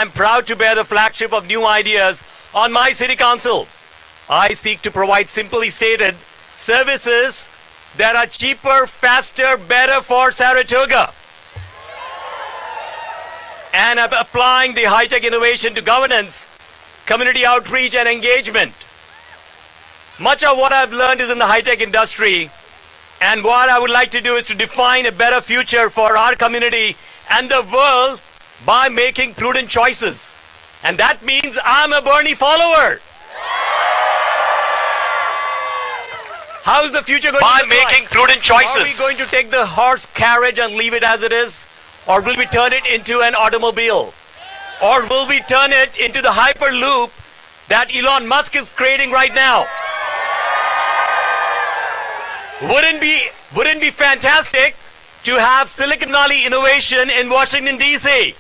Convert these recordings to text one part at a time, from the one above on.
I'm proud to bear the flagship of new ideas on my city council. I seek to provide, simply stated, services that are cheaper, faster, better for Saratoga. And I'm applying the high-tech innovation to governance, community outreach and engagement. Much of what I've learned is in the high-tech industry, and what I would like to do is to define a better future for our community and the world by making prudent choices. And that means I'm a Bernie follower. How's the future going to look like? By making prudent choices. Are we going to take the horse carriage and leave it as it is? Or will we turn it into an automobile? Or will we turn it into the hyperloop that Elon Musk is creating right now? Wouldn't be fantastic to have Silicon Valley innovation in Washington, D.C.?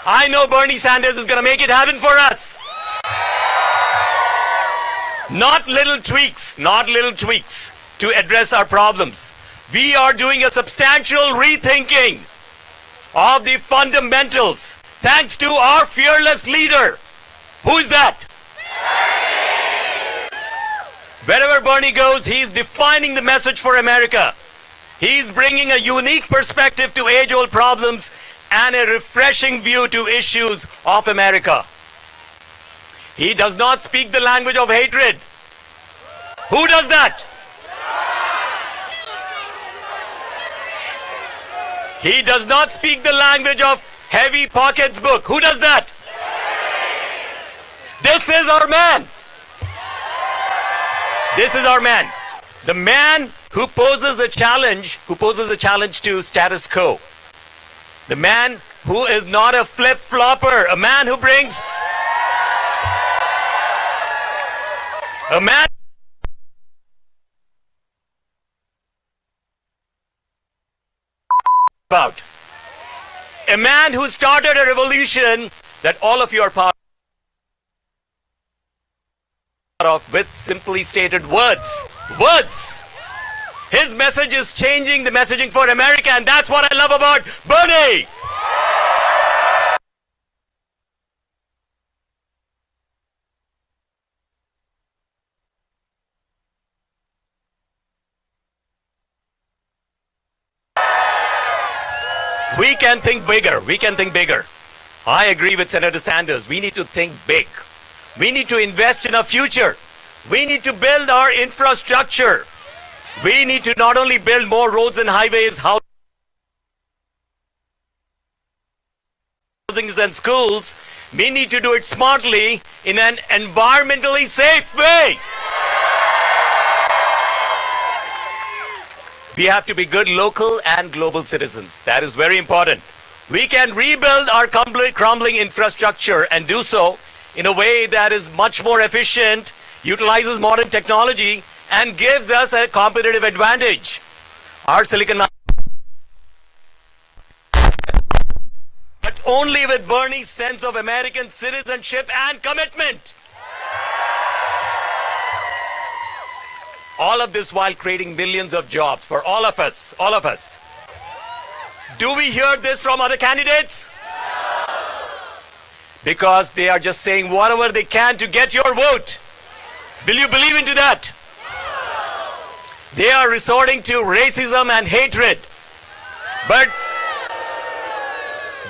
I know Bernie Sanders is going to make it happen for us. Not little tweaks to address our problems. We are doing a substantial rethinking of the fundamentals thanks to our fearless leader. Who is that? Wherever Bernie goes, he's defining the message for America. He's bringing a unique perspective to age-old problems and a refreshing view to issues of America. He does not speak the language of hatred. Who does that? He does not speak the language of heavy pockets book. Who does that? This is our man. This is our man. The man who poses a challenge to status quo. The man who is not a flip-flopper. A man who brings a man about. A man who started a revolution that all of you are part of with simply stated words. Words! His message is changing the messaging for America, and that's what I love about Bernie! We can think bigger. We can think bigger. I agree with Senator Sanders. We need to think big. We need to invest in our future. We need to build our infrastructure. We need to not only build more roads and highways, housing and schools, we need to do it smartly in an environmentally safe way. We have to be good local and global citizens. That is very important. We can rebuild our crumbling infrastructure and do so in a way that is much more efficient, utilizes modern technology, and gives us a competitive advantage. Our Silicon Valley, but only with Bernie's sense of American citizenship and commitment. All of this while creating millions of jobs for all of us. All of us. Do we hear this from other candidates? Because they are just saying whatever they can to get your vote. Will you believe into that? They are resorting to racism and hatred. But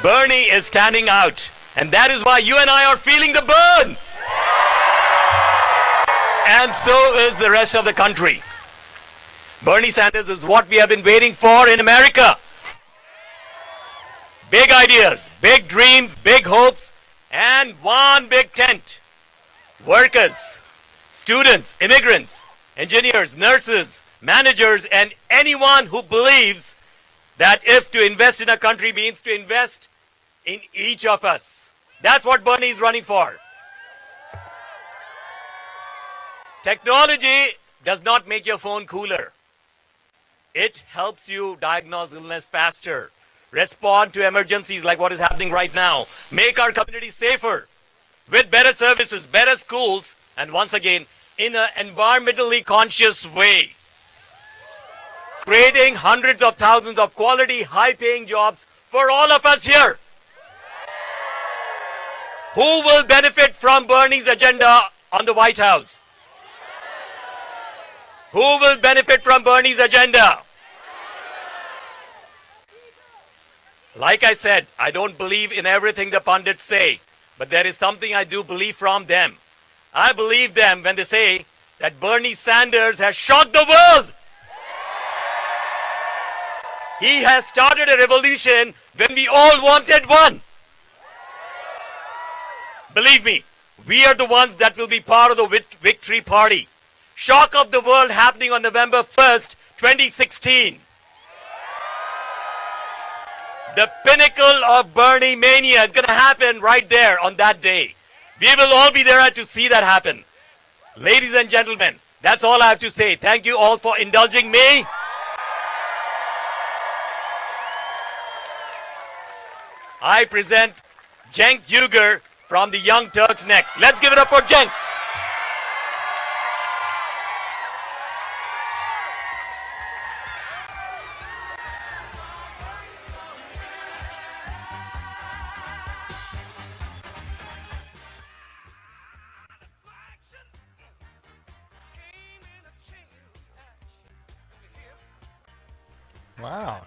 Bernie is standing out. And that is why you and I are feeling the burn. And so is the rest of the country. Bernie Sanders is what we have been waiting for in America. Big ideas, big dreams, big hopes, and one big tent. Workers, students, immigrants, engineers, nurses, managers, and anyone who believes that if to invest in a country means to invest in each of us. That's what Bernie is running for. Technology does not make your phone cooler. It helps you diagnose illness faster, respond to emergencies like what is happening right now, make our community safer with better services, better schools, and once again, in an environmentally conscious way. Creating hundreds of thousands of quality, high-paying jobs for all of us here. Who will benefit from Bernie's agenda on the White House? Who will benefit from Bernie's agenda? Like I said, I don't believe in everything the pundits say, but there is something I do believe from them. I believe them when they say that Bernie Sanders has shocked the world. He has started a revolution when we all wanted one. Believe me, we are the ones that will be part of the victory party. Shock of the world happening on November 1st, 2016. The pinnacle of Bernie mania is going to happen right there on that day. We will all be there to see that happen. Ladies and gentlemen, that's all I have to say. Thank you all for indulging me. I present Cenk Uygur from the Young Turks next. Let's give it up for Cenk. Wow.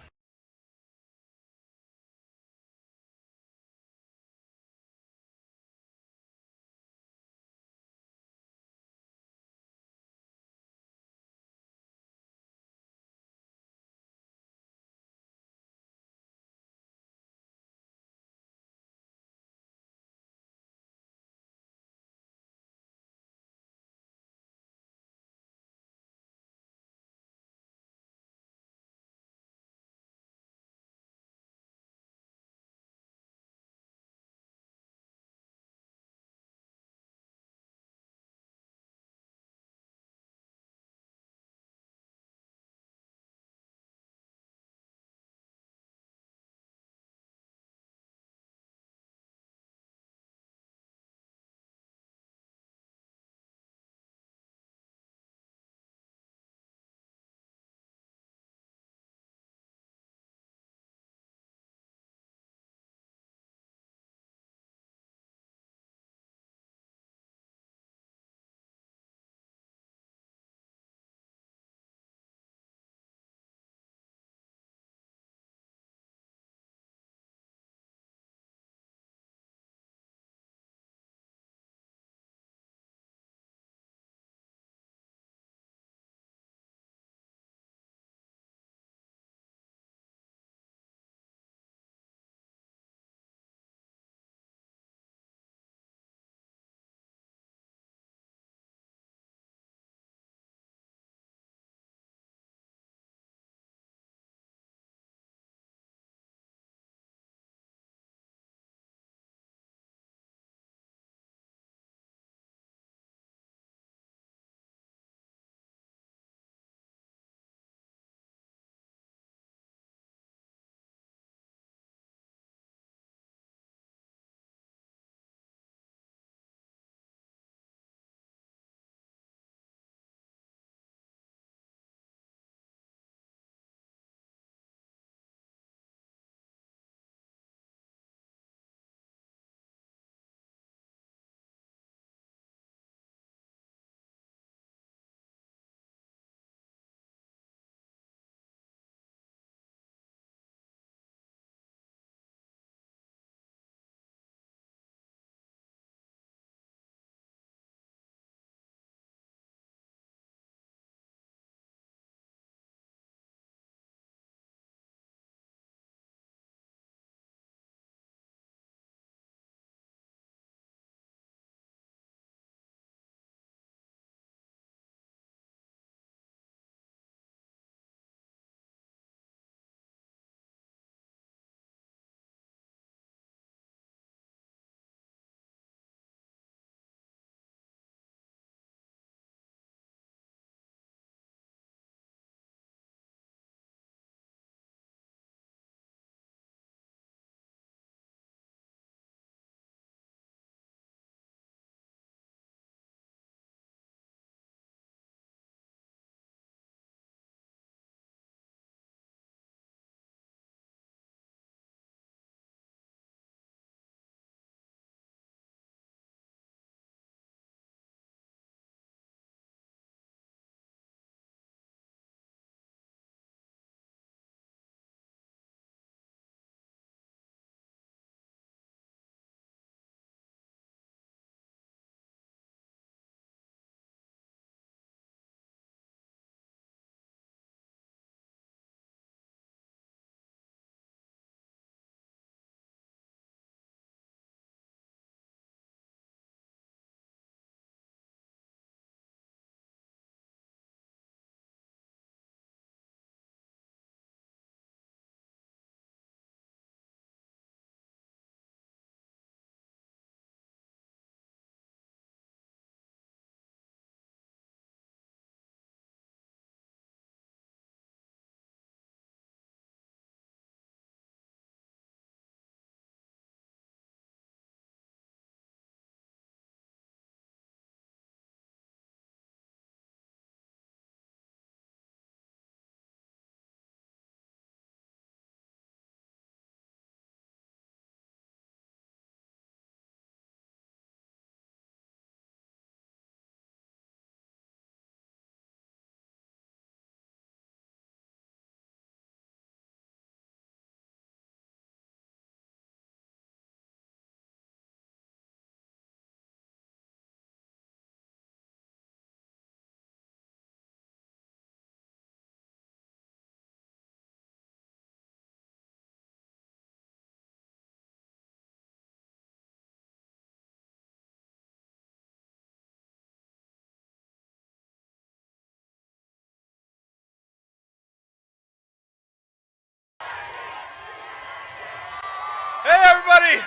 everybody.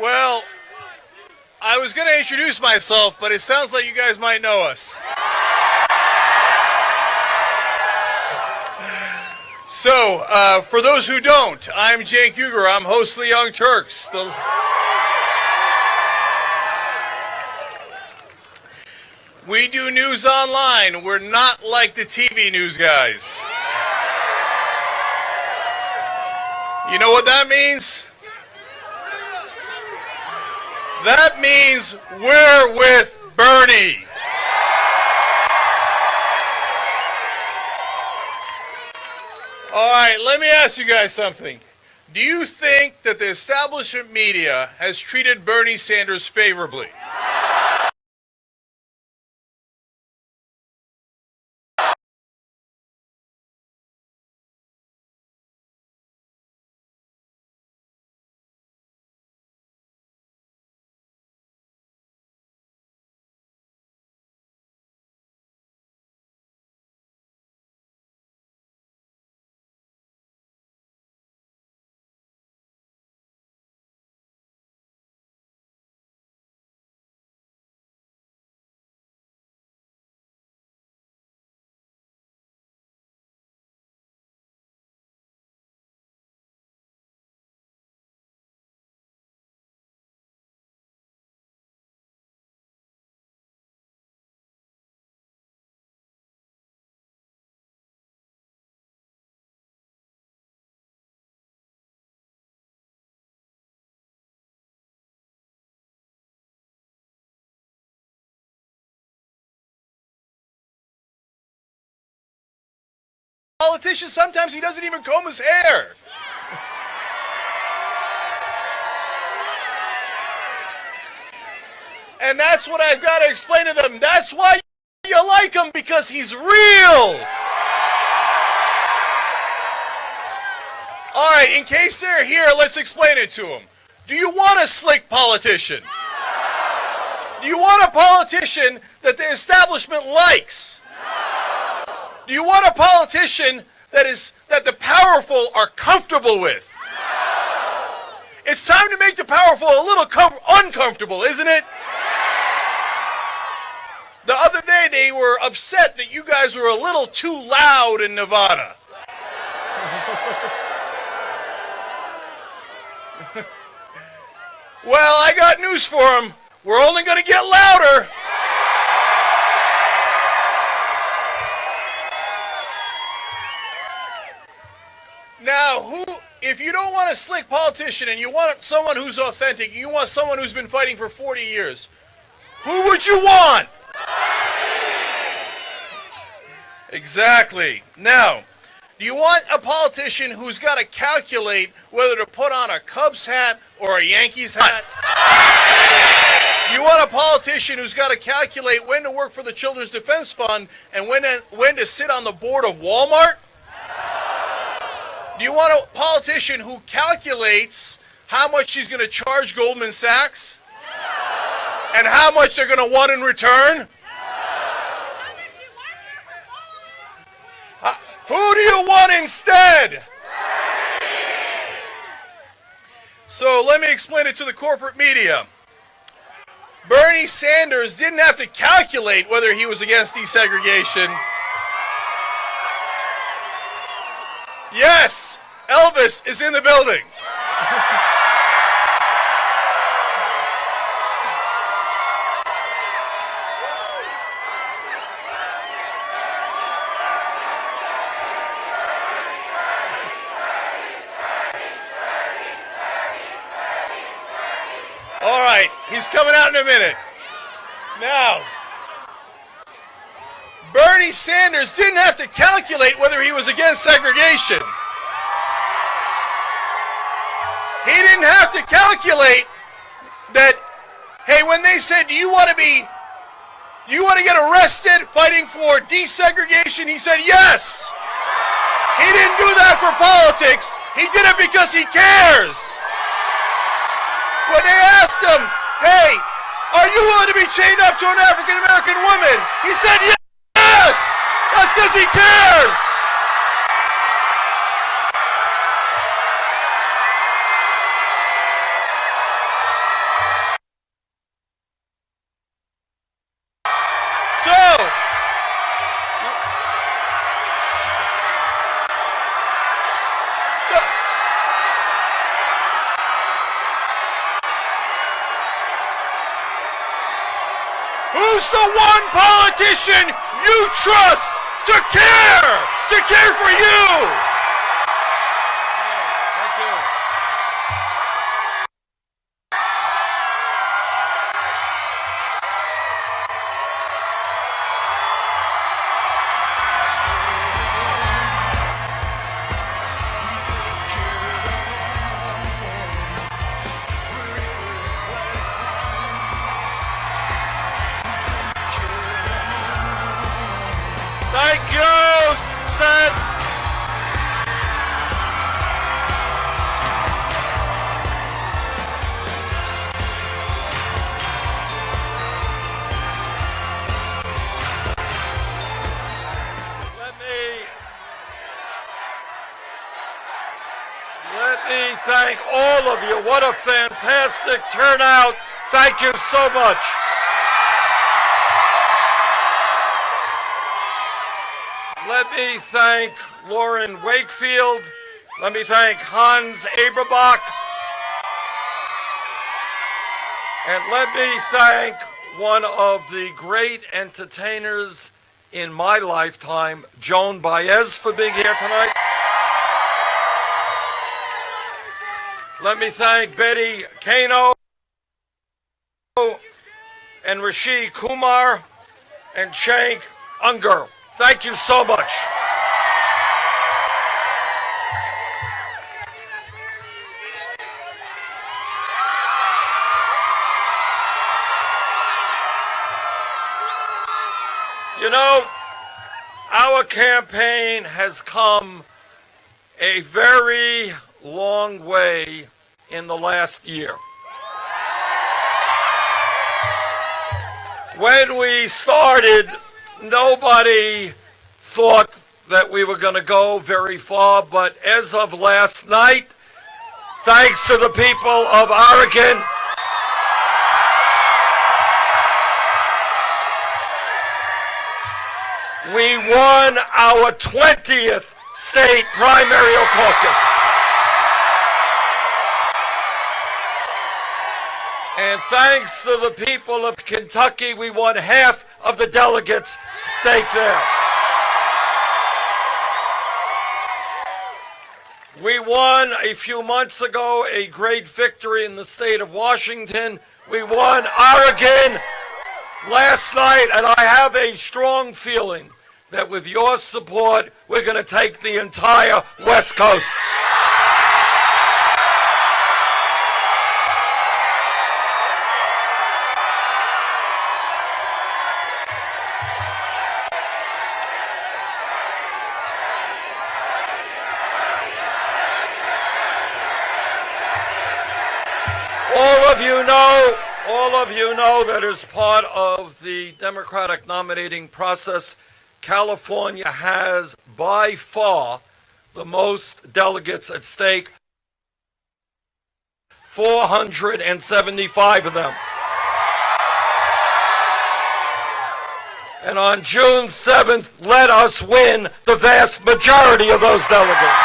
Well, I was going to introduce myself, but it sounds like you guys might know us. So, for those who don't, I'm Cenk Uygur. I'm host of the Young Turks. We do news online. We're not like the TV news guys. You know what that means? That means we're with Bernie. All right, let me ask you guys something. Do you think that the establishment media has treated Bernie Sanders favorably? Politician, sometimes he doesn't even comb his hair. And that's what I've got to explain to them. That's why you like him, because he's real. All right, in case they're here, let's explain it to them. Do you want a slick politician? Do you want a politician that the establishment likes? Do you want a politician that the powerful are comfortable with? It's time to make the powerful a little uncomfortable, isn't it? The other day they were upset that you guys were a little too loud in Nevada. Well, I got news for them. We're only going to get louder. Now, if you don't want a slick politician and you want someone who's authentic, you want someone who's been fighting for 40 years, who would you want? Exactly. Now, do you want a politician who's got to calculate whether to put on a Cubs hat or a Yankees hat? Do you want a politician who's got to calculate when to work for the Children's Defense Fund and when to sit on the board of Walmart? Do you want a politician who calculates how much she's going to charge Goldman Sachs? And how much they're going to want in return? Who do you want instead? So let me explain it to the corporate media. Bernie Sanders didn't have to calculate whether he was against desegregation. Yes, Elvis is in the building. All right, he's coming out in a minute. Now, Bernie Sanders didn't have to calculate whether he was against segregation. He didn't have to calculate that, hey, when they said, do you want to get arrested fighting for desegregation? He said, yes. He didn't do that for politics. He did it because he cares. When they asked him, hey, are you willing to be chained up to an African American woman? He said yes! That's because he cares! So, who's the one politician you trust to care for you? Thank you. Thank you, Seth. Let me thank all of you. What a fantastic turnout. Thank you so much. Let me thank Lauren Wakefield. Let me thank Hans Eberbach. And let me thank one of the great entertainers in my lifetime, Joan Baez, for being here tonight. Let me thank Betty Kano and Rishi Kumar and Shank Unger. Thank you so much. You know, our campaign has come a very long way in the last year. When we started, nobody thought that we were going to go very far, but as of last night, thanks to the people of Oregon, we won our 20th state primary caucus. And thanks to the people of Kentucky, we won half of the delegates stake there. We won a few months ago a great victory in the state of Washington. We won Oregon last night, and I have a strong feeling that with your support, we're going to take the entire West Coast. All of you know that as part of the Democratic nominating process, California has by far the most delegates at stake, 475 of them. And on June 7th, let us win the vast majority of those delegates.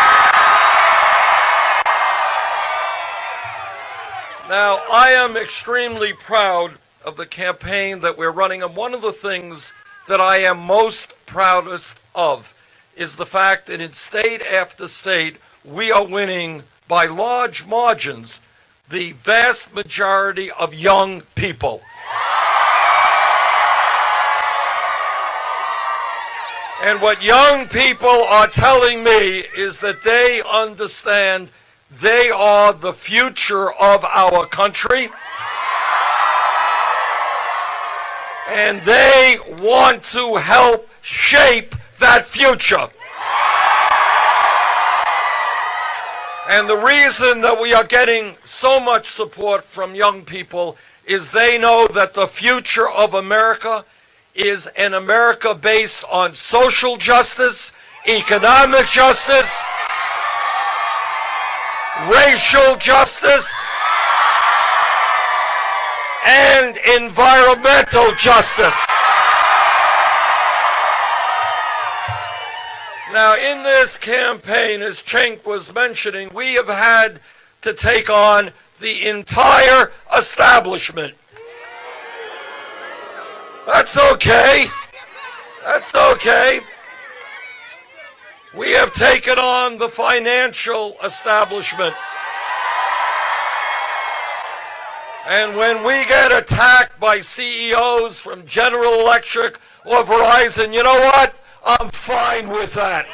Now, I am extremely proud of the campaign that we're running, and one of the things that I am most proudest of is the fact that in state after state, we are winning by large margins the vast majority of young people. And what young people are telling me is that they understand they are the future of our country, and they want to help shape that future. And the reason that we are getting so much support from young people is they know that the future of America is an America based on social justice, economic justice, racial justice, and environmental justice. Now, in this campaign, as Cenk was mentioning, we have had to take on the entire establishment. That's okay. That's okay. We have taken on the financial establishment. And when we get attacked by CEOs from General Electric or Verizon, you know what? I'm fine with that.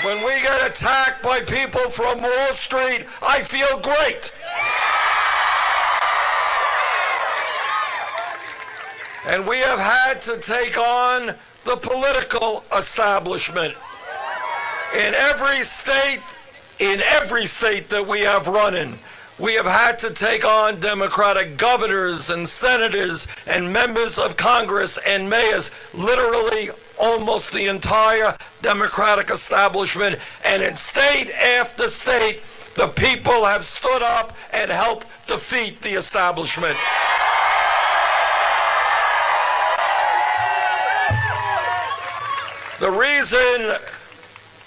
When we get attacked by people from Wall Street, I feel great. And we have had to take on the political establishment. In every state that we have run in, we have had to take on Democratic governors and senators and members of Congress and mayors, literally almost the entire Democratic establishment. And in state after state, the people have stood up and helped defeat the establishment. The reason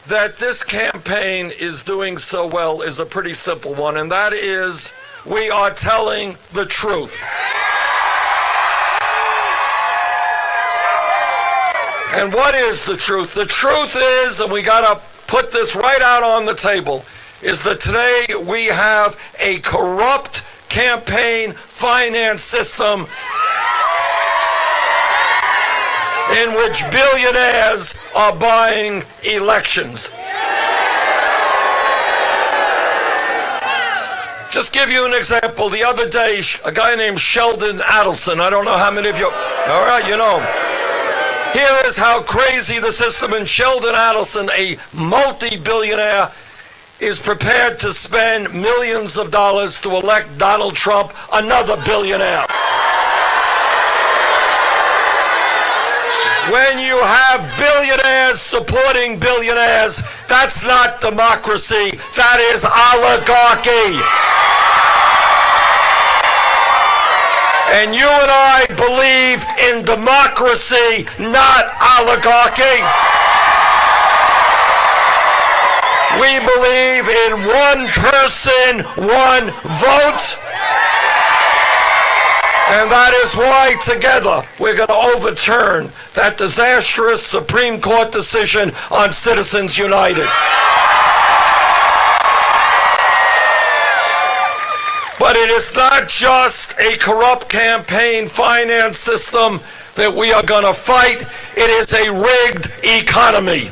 that this campaign is doing so well is a pretty simple one, and that is we are telling the truth. And what is the truth? The truth is, and we got to put this right out on the table, is that today we have a corrupt campaign finance system in which billionaires are buying elections. Just give you an example. The other day, a guy named Sheldon Adelson, I don't know how many of you, all right, you know him. Here is how crazy the system, and Sheldon Adelson, a multi-billionaire, is prepared to spend millions of dollars to elect Donald Trump, another billionaire. When you have billionaires supporting billionaires, that's not democracy, that is oligarchy. And you and I believe in democracy, not oligarchy. We believe in one person, one vote. And that is why together we're going to overturn that disastrous Supreme Court decision on Citizens United. But it is not just a corrupt campaign finance system that we are going to fight. It is a rigged economy.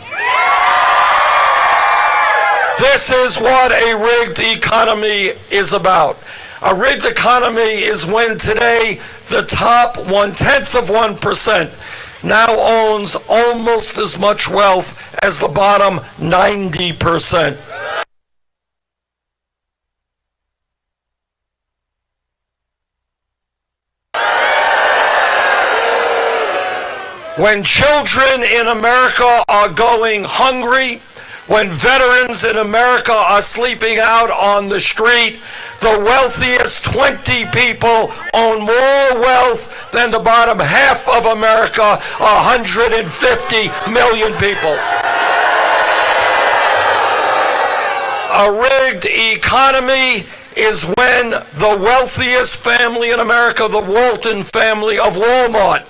This is what a rigged economy is about. A rigged economy is when today the top 0.1% now owns almost as much wealth as the bottom 90%. When children in America are going hungry, when veterans in America are sleeping out on the street, the wealthiest 20 people own more wealth than the bottom half of America, 150 million people. A rigged economy is when the wealthiest family in America, the Walton family of Walmart,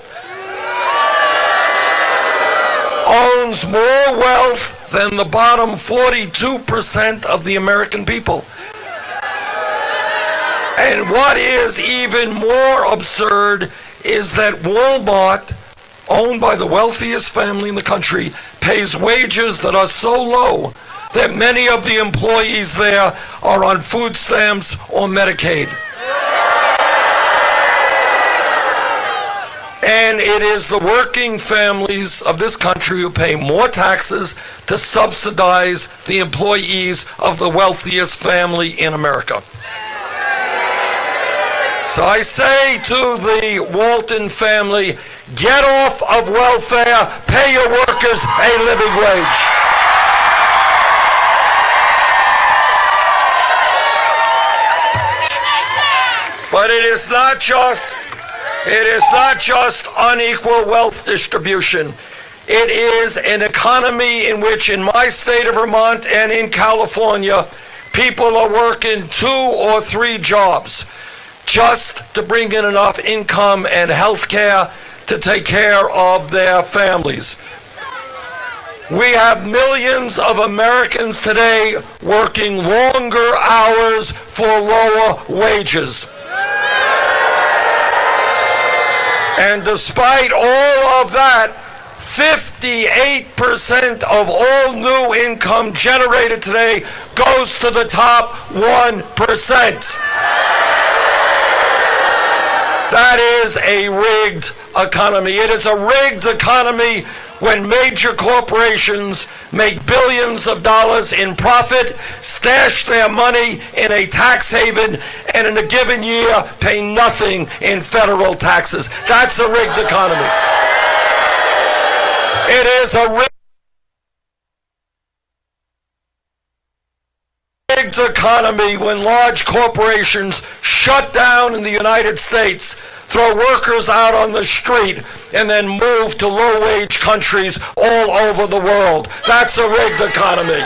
owns more wealth than the bottom 42% of the American people. And what is even more absurd is that Walmart, owned by the wealthiest family in the country, pays wages that are so low that many of the employees there are on food stamps or Medicaid. And it is the working families of this country who pay more taxes to subsidize the employees of the wealthiest family in America. So I say to the Walton family, get off of welfare, pay your workers a living wage. But it is not just unequal wealth distribution. It is an economy in which, in my state of Vermont and in California, people are working 2 or 3 jobs just to bring in enough income and health care to take care of their families. We have millions of Americans today working longer hours for lower wages. And despite all of that, 58% of all new income generated today goes to the top 1%. That is a rigged economy. It is a rigged economy when major corporations make billions of dollars in profit, stash their money in a tax haven, and in a given year pay nothing in federal taxes. That's a rigged economy. It is a rigged economy when large corporations shut down in the United States, throw workers out on the street, and then move to low-wage countries all over the world. That's a rigged economy.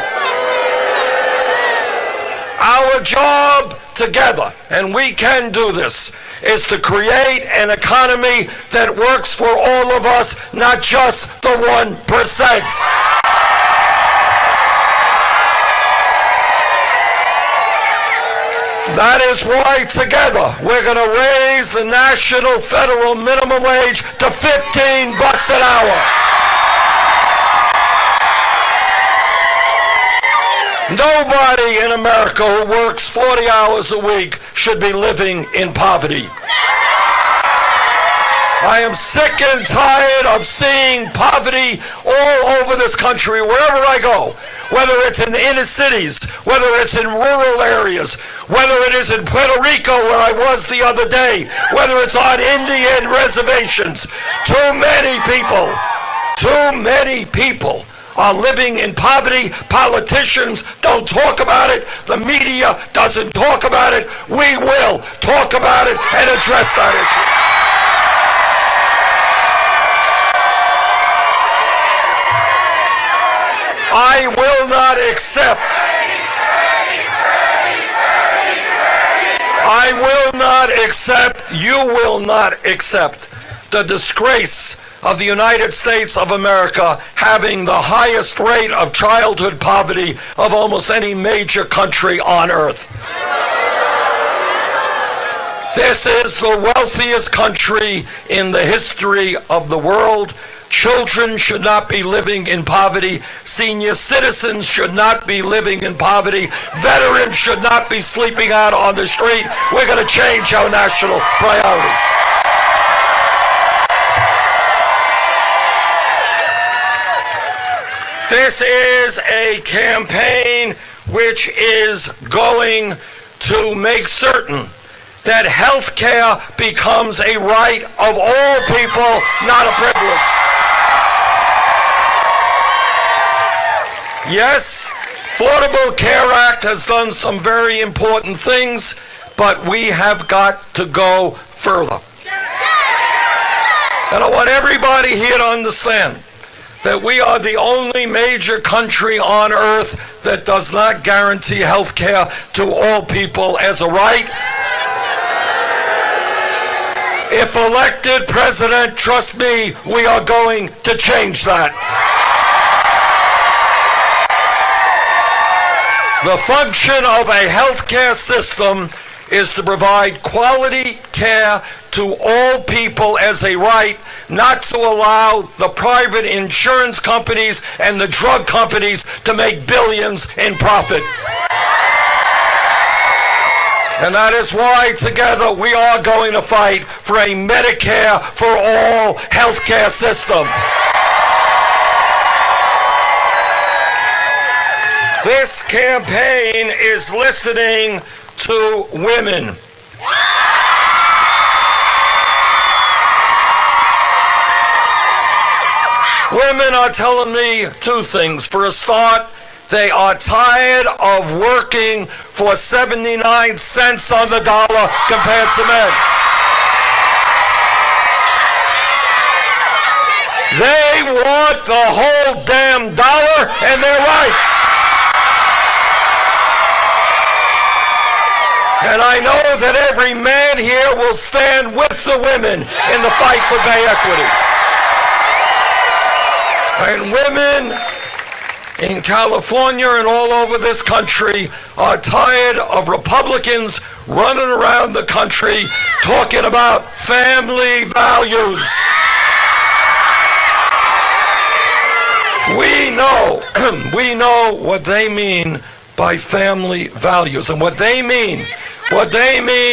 Our job together, and we can do this, is to create an economy that works for all of us, not just the 1%. That is why together we're going to raise the national federal minimum wage to $15 an hour. Nobody in America who works 40 hours a week should be living in poverty. I am sick and tired of seeing poverty all over this country, wherever I go, whether it's in inner cities, whether it's in rural areas, whether it is in Puerto Rico, where I was the other day, whether it's on Indian reservations. Too many people are living in poverty. Politicians don't talk about it. The media doesn't talk about it. We will talk about it and address that issue. I will not accept, you will not accept the disgrace of the United States of America having the highest rate of childhood poverty of almost any major country on earth. This is the wealthiest country in the history of the world. Children should not be living in poverty. Senior citizens should not be living in poverty. Veterans should not be sleeping out on the street. We're going to change our national priorities. This is a campaign which is going to make certain that health care becomes a right of all people, not a privilege. Yes, Affordable Care Act has done some very important things, but we have got to go further. And I want everybody here to understand that we are the only major country on earth that does not guarantee health care to all people as a right. If elected president, trust me, we are going to change that. The function of a healthcare system is to provide quality care to all people as a right, not to allow the private insurance companies and the drug companies to make billions in profit. And that is why together we are going to fight for a Medicare for all healthcare system. This campaign is listening to women. Women are telling me two things. For a start, they are tired of working for 79 cents on the dollar compared to men. They want the whole damn dollar, and they're right. And I know that every man here will stand with the women in the fight for pay equity. And women in California and all over this country are tired of Republicans running around the country talking about family values. We know what they mean by family values. And what they mean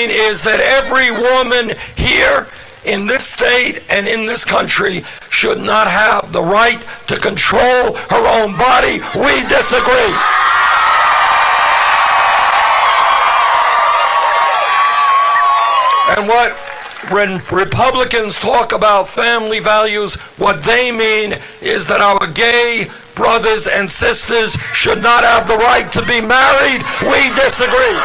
is that every woman here in this state and in this country should not have the right to control her own body. We disagree. And when Republicans talk about family values, what they mean is that our gay brothers and sisters should not have the right to be married. We disagree.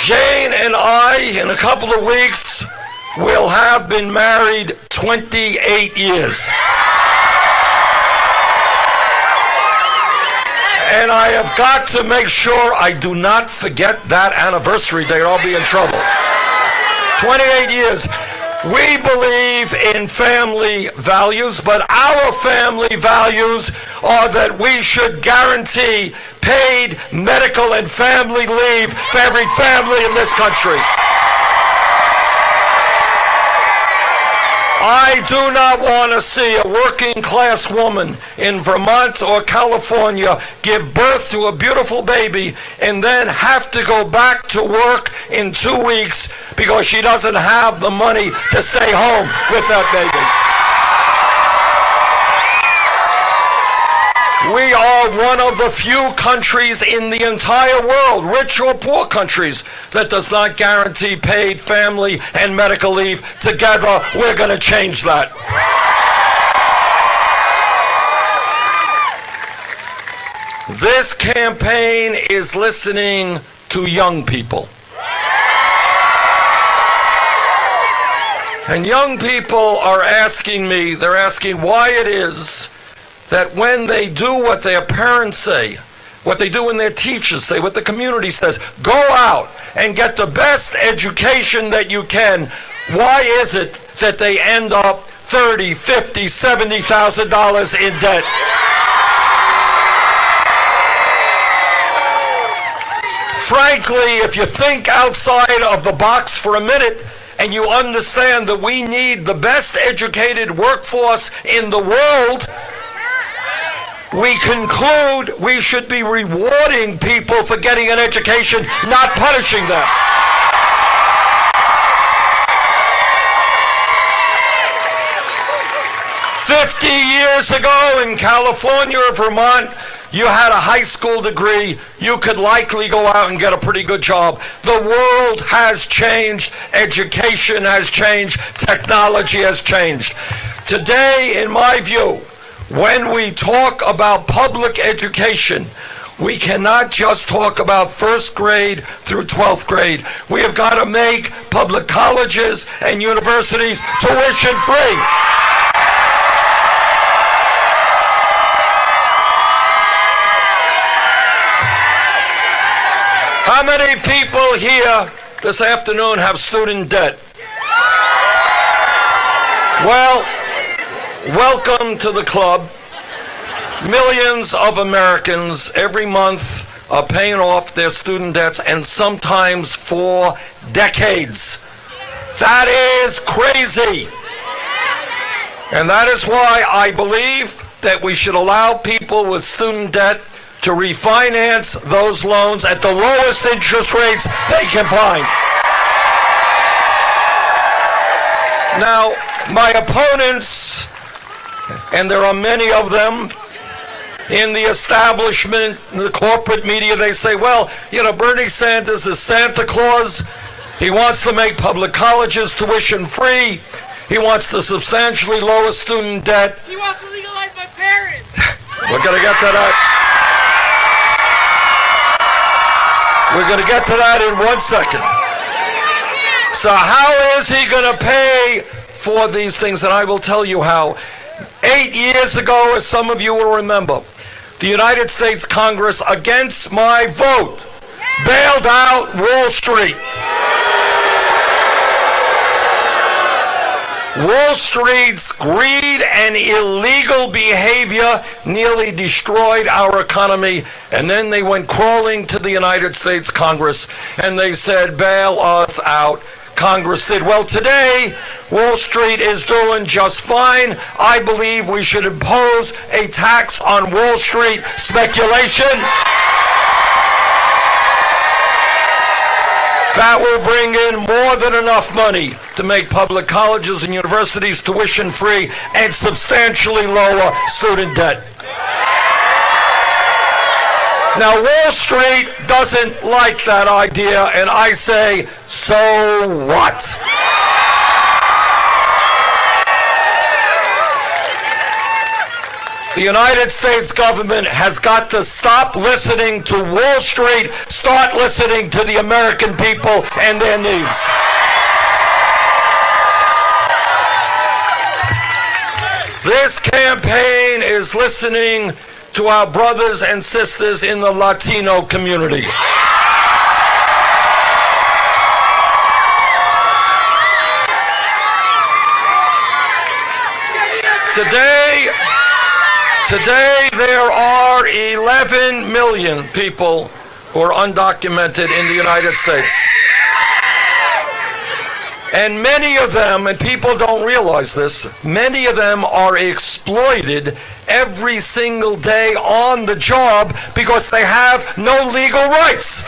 Jane and I, in a couple of weeks, will have been married 28 years. And I have got to make sure I do not forget that anniversary date, or I'll be in trouble. 28 years. We believe in family values, but our family values are that we should guarantee paid medical and family leave for every family in this country. I do not want to see a working class woman in Vermont or California give birth to a beautiful baby and then have to go back to work in 2 weeks because she doesn't have the money to stay home with that baby. We are one of the few countries in the entire world, rich or poor countries, that does not guarantee paid family and medical leave. Together, we're going to change that. This campaign is listening to young people. And young people are asking me, they're asking why it is that when they do what their parents say, what they do when their teachers say, what the community says, go out and get the best education that you can, why is it that they end up $30,000, $50,000, $70,000 in debt? Frankly, if you think outside of the box for a minute and you understand that we need the best educated workforce in the world, we conclude we should be rewarding people for getting an education, not punishing them. "50 years ago in California or Vermont, you had a high school degree, you could likely go out and get a pretty good job. The world has changed, education has changed, technology has changed. Today, in my view, when we talk about public education, we cannot just talk about first grade through 12th grade. We have got to make public colleges and universities tuition free. How many people here this afternoon have student debt? Well, welcome to the club. Millions of Americans every month are paying off their student debts, and sometimes for decades. That is crazy. And that is why I believe that we should allow people with student debt to refinance those loans at the lowest interest rates they can find. Now, my opponents, and there are many of them in the establishment, in the corporate media, they say, well, you know, Bernie Sanders is Santa Claus. He wants to make public colleges tuition free. He wants to substantially lower student debt. He wants to legalize my parents. We're going to get to that. We're going to get to that in 1 second. So how is he going to pay for these things? And I will tell you how. 8 years ago, as some of you will remember, the United States Congress, against my vote, bailed out Wall Street. Wall Street's greed and illegal behavior nearly destroyed our economy, and then they went crawling to the United States Congress and they said, bail us out. Congress did. Well, today, Wall Street is doing just fine. I believe we should impose a tax on Wall Street speculation. That will bring in more than enough money to make public colleges and universities tuition free and substantially lower student debt. Now, Wall Street doesn't like that idea, and I say, so what? The United States government has got to stop listening to Wall Street, start listening to the American people and their needs. This campaign is listening to our brothers and sisters in the Latino community. Today there are 11 million people who are undocumented in the United States. And many of them, and people don't realize this, many of them are exploited every single day on the job because they have no legal rights.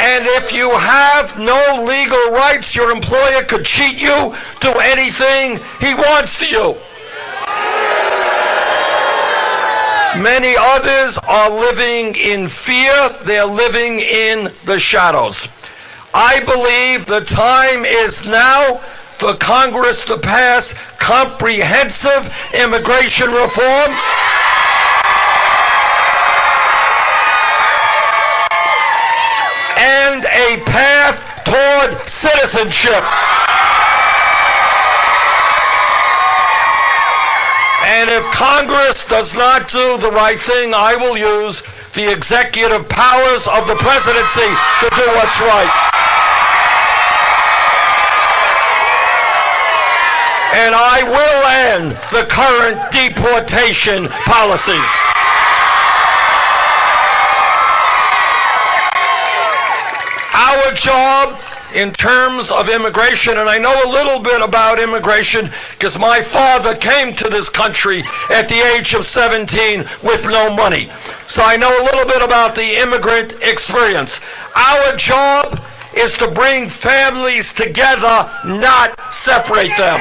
And if you have no legal rights, your employer could cheat you, do anything he wants to you. Many others are living in fear. They're living in the shadows. I believe the time is now for Congress to pass comprehensive immigration reform. And a path toward citizenship. And if Congress does not do the right thing, I will use the executive powers of the presidency to do what's right. And I will end the current deportation policies. Our job in terms of immigration, and I know a little bit about immigration because my father came to this country at the age of 17 with no money. So I know a little bit about the immigrant experience. Our job is to bring families together, not separate them.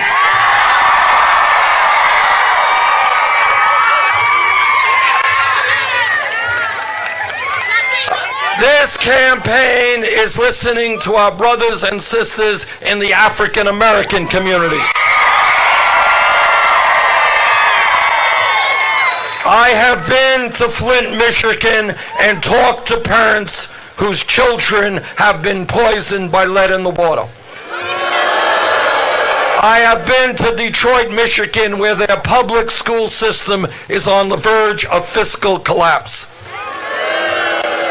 This campaign is listening to our brothers and sisters in the African American community. I have been to Flint, Michigan, and talked to parents whose children have been poisoned by lead in the water. I have been to Detroit, Michigan, where their public school system is on the verge of fiscal collapse.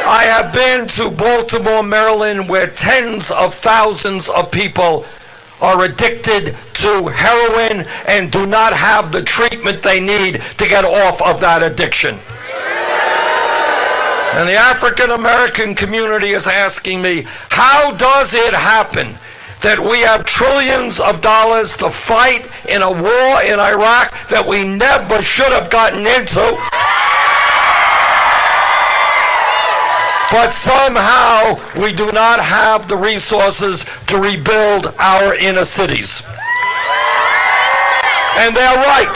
I have been to Baltimore, Maryland, where tens of thousands of people are addicted to heroin and do not have the treatment they need to get off of that addiction. And the African American community is asking me, how does it happen that we have trillions of dollars to fight in a war in Iraq that we never should have gotten into? But somehow we do not have the resources to rebuild our inner cities. And they're right.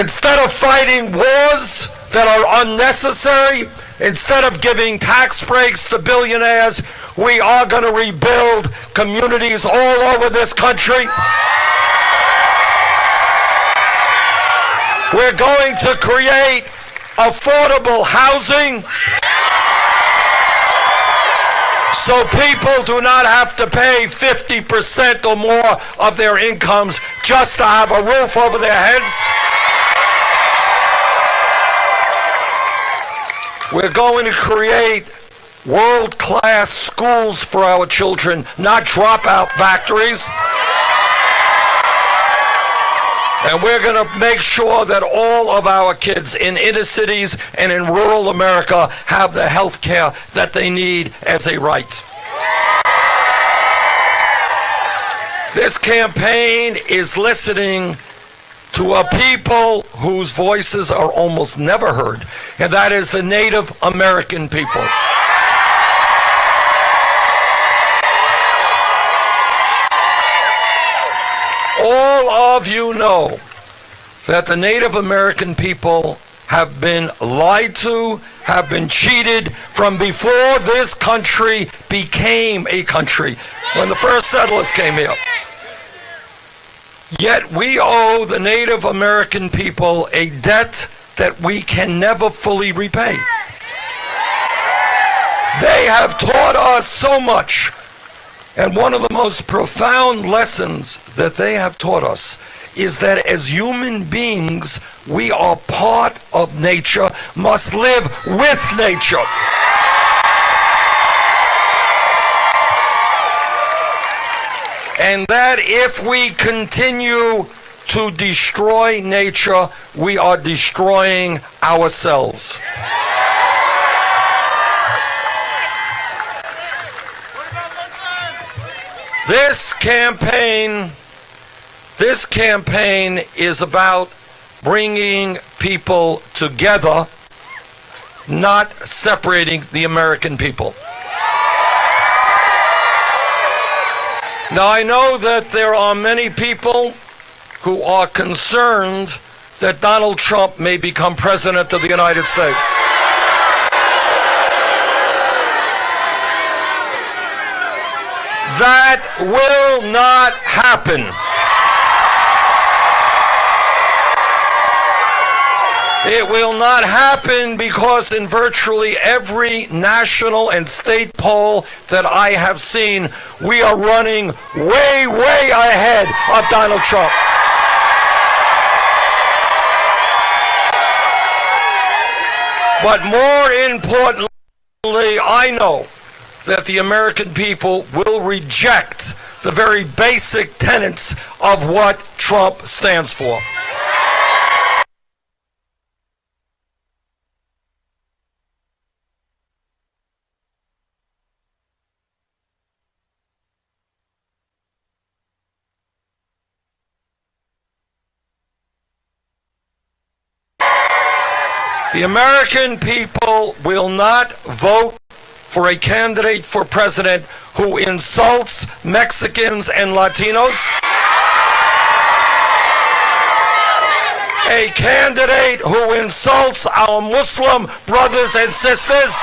Instead of fighting wars that are unnecessary, instead of giving tax breaks to billionaires, we are going to rebuild communities all over this country. We're going to create affordable housing so people do not have to pay 50% or more of their incomes just to have a roof over their heads. We're going to create world-class schools for our children, not dropout factories. And we're going to make sure that all of our kids in inner cities and in rural America have the health care that they need as a right. This campaign is listening to a people whose voices are almost never heard, and that is the Native American people. All of you know that the Native American people have been lied to, have been cheated from before this country became a country, when the first settlers came here. Yet we owe the Native American people a debt that we can never fully repay. They have taught us so much. And one of the most profound lessons that they have taught us is that as human beings, we are part of nature, must live with nature. And that if we continue to destroy nature, we are destroying ourselves. This campaign is about bringing people together, not separating the American people. Now, I know that there are many people who are concerned that Donald Trump may become president of the United States. That will not happen. It will not happen because in virtually every national and state poll that I have seen, we are running way, way ahead of Donald Trump. But more importantly, I know that the American people will reject the very basic tenets of what Trump stands for. The American people will not vote for a candidate for president who insults Mexicans and Latinos. A candidate who insults our Muslim brothers and sisters.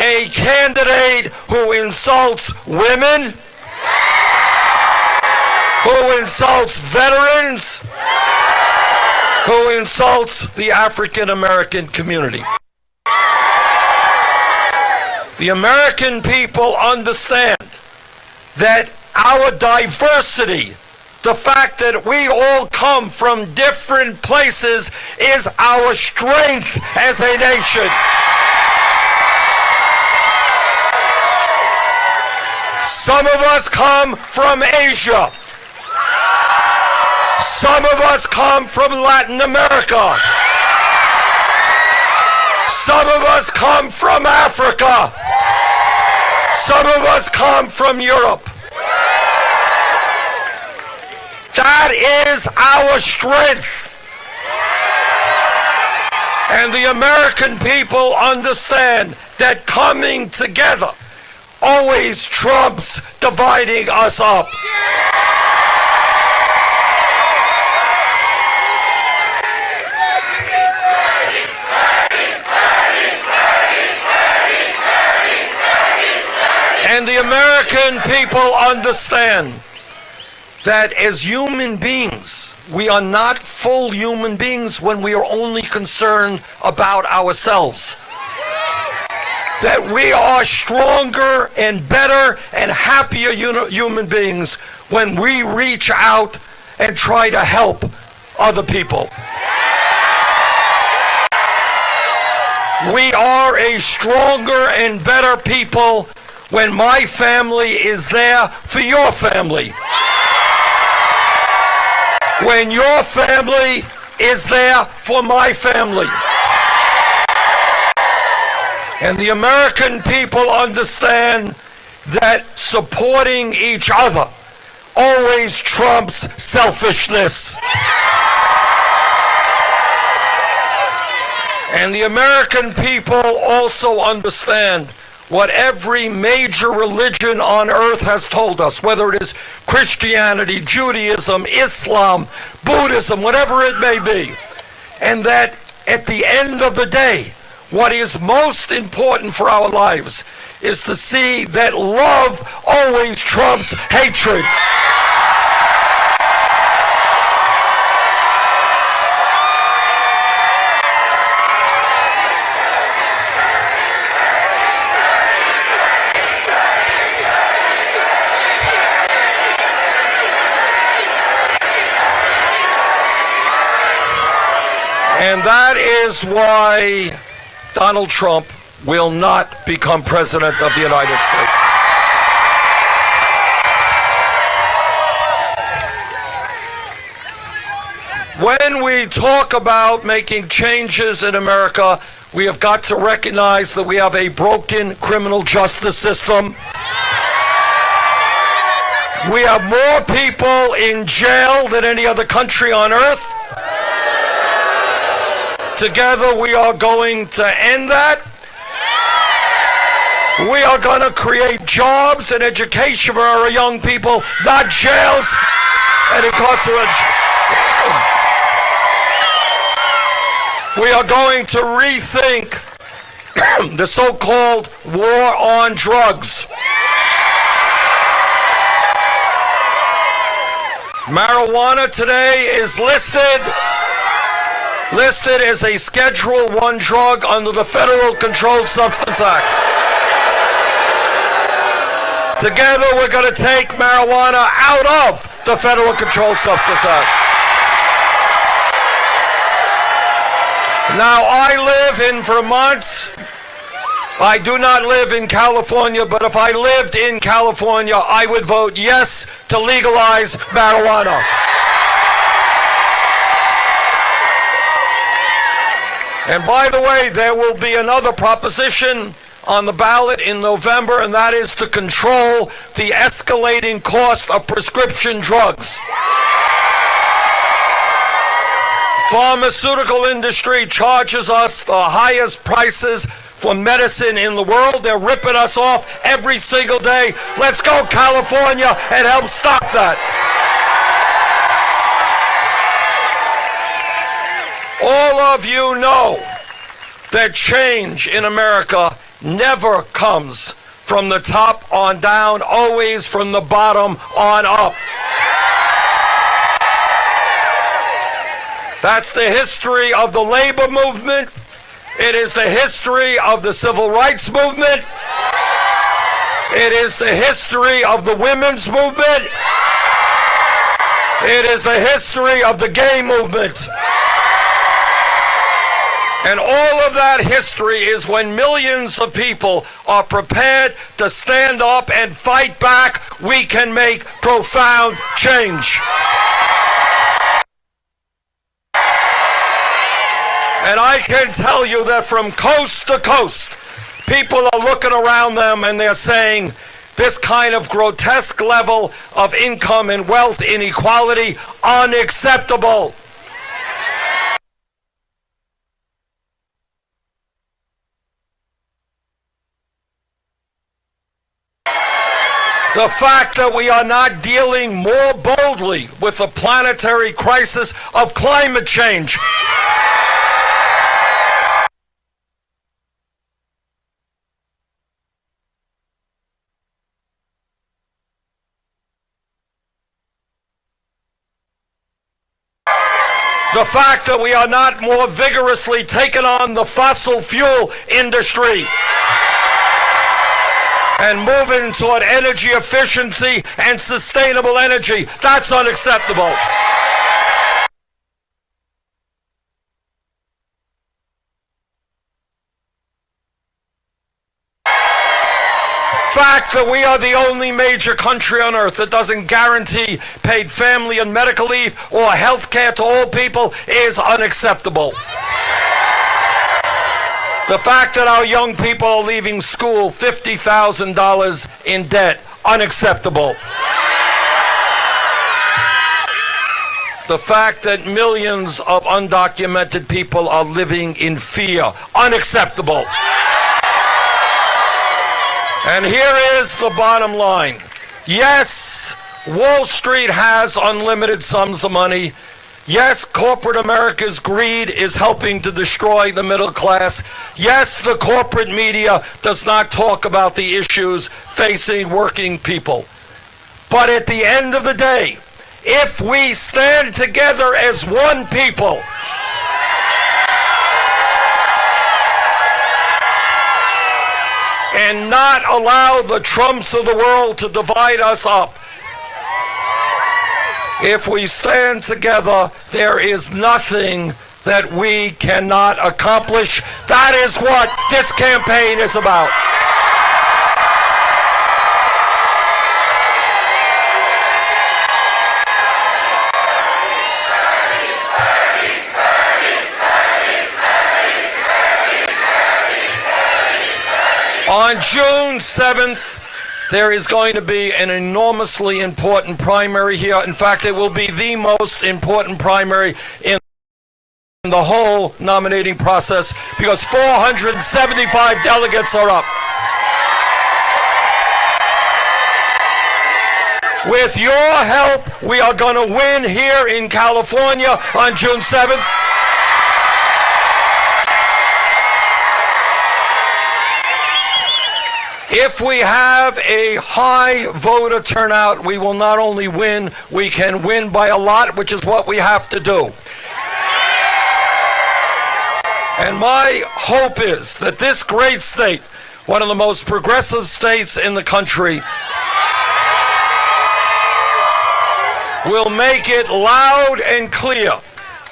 A candidate who insults women. Who insults veterans. Who insults the African American community. The American people understand that our diversity, the fact that we all come from different places, is our strength as a nation. Some of us come from Asia. Some of us come from Latin America. Some of us come from Africa. Some of us come from Europe. That is our strength. And the American people understand that coming together always trumps dividing us up. And the American people understand that as human beings, we are not full human beings when we are only concerned about ourselves. That we are stronger and better and happier human beings when we reach out and try to help other people. We are a stronger and better people when my family is there for your family. When your family is there for my family. And the American people understand that supporting each other always trumps selfishness. And the American people also understand what every major religion on earth has told us, whether it is Christianity, Judaism, Islam, Buddhism, whatever it may be. And that at the end of the day, what is most important for our lives is to see that love always trumps hatred. And that is why Donald Trump will not become president of the United States. When we talk about making changes in America, we have got to recognize that we have a broken criminal justice system. We have more people in jail than any other country on earth. Together we are going to end that. We are going to create jobs and education for our young people, not jails and incarceration. We are going to rethink the so-called war on drugs. Marijuana today is listed as a Schedule I drug under the Federal Controlled Substance Act. Together we're going to take marijuana out of the Federal Controlled Substance Act. Now, I live in Vermont. I do not live in California, but if I lived in California, I would vote yes to legalize marijuana. And by the way, there will be another proposition on the ballot in November, and that is to control the escalating cost of prescription drugs. Pharmaceutical industry charges us the highest prices for medicine in the world. They're ripping us off every single day. Let's go, California, and help stop that. All of you know that change in America never comes from the top on down, always from the bottom on up. That's the history of the labor movement. It is the history of the civil rights movement. It is the history of the women's movement. It is the history of the gay movement. And all of that history is when millions of people are prepared to stand up and fight back, we can make profound change. And I can tell you that from coast to coast, people are looking around them and they're saying, this kind of grotesque level of income and wealth inequality, unacceptable. The fact that we are not dealing more boldly with the planetary crisis of climate change. The fact that we are not more vigorously taking on the fossil fuel industry and moving toward energy efficiency and sustainable energy, that's unacceptable. Fact that we are the only major country on earth that doesn't guarantee paid family and medical leave or health care to all people is unacceptable. The fact that our young people are leaving school $50,000 in debt, unacceptable. The fact that millions of undocumented people are living in fear, unacceptable. And here is the bottom line. Yes, Wall Street has unlimited sums of money. Yes, corporate America's greed is helping to destroy the middle class. Yes, the corporate media does not talk about the issues facing working people. But at the end of the day, if we stand together as one people, and not allow the Trumps of the world to divide us up. If we stand together, there is nothing that we cannot accomplish. That is what this campaign is about. On June 7th, there is going to be an enormously important primary here. In fact, it will be the most important primary in the whole nominating process because 475 delegates are up. With your help, we are going to win here in California on June 7th. If we have a high voter turnout, we will not only win, we can win by a lot, which is what we have to do. And my hope is that this great state, one of the most progressive states in the country, will make it loud and clear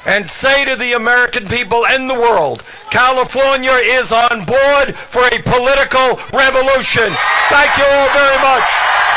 and say to the American people and the world, California is on board for a political revolution. Thank you all very much.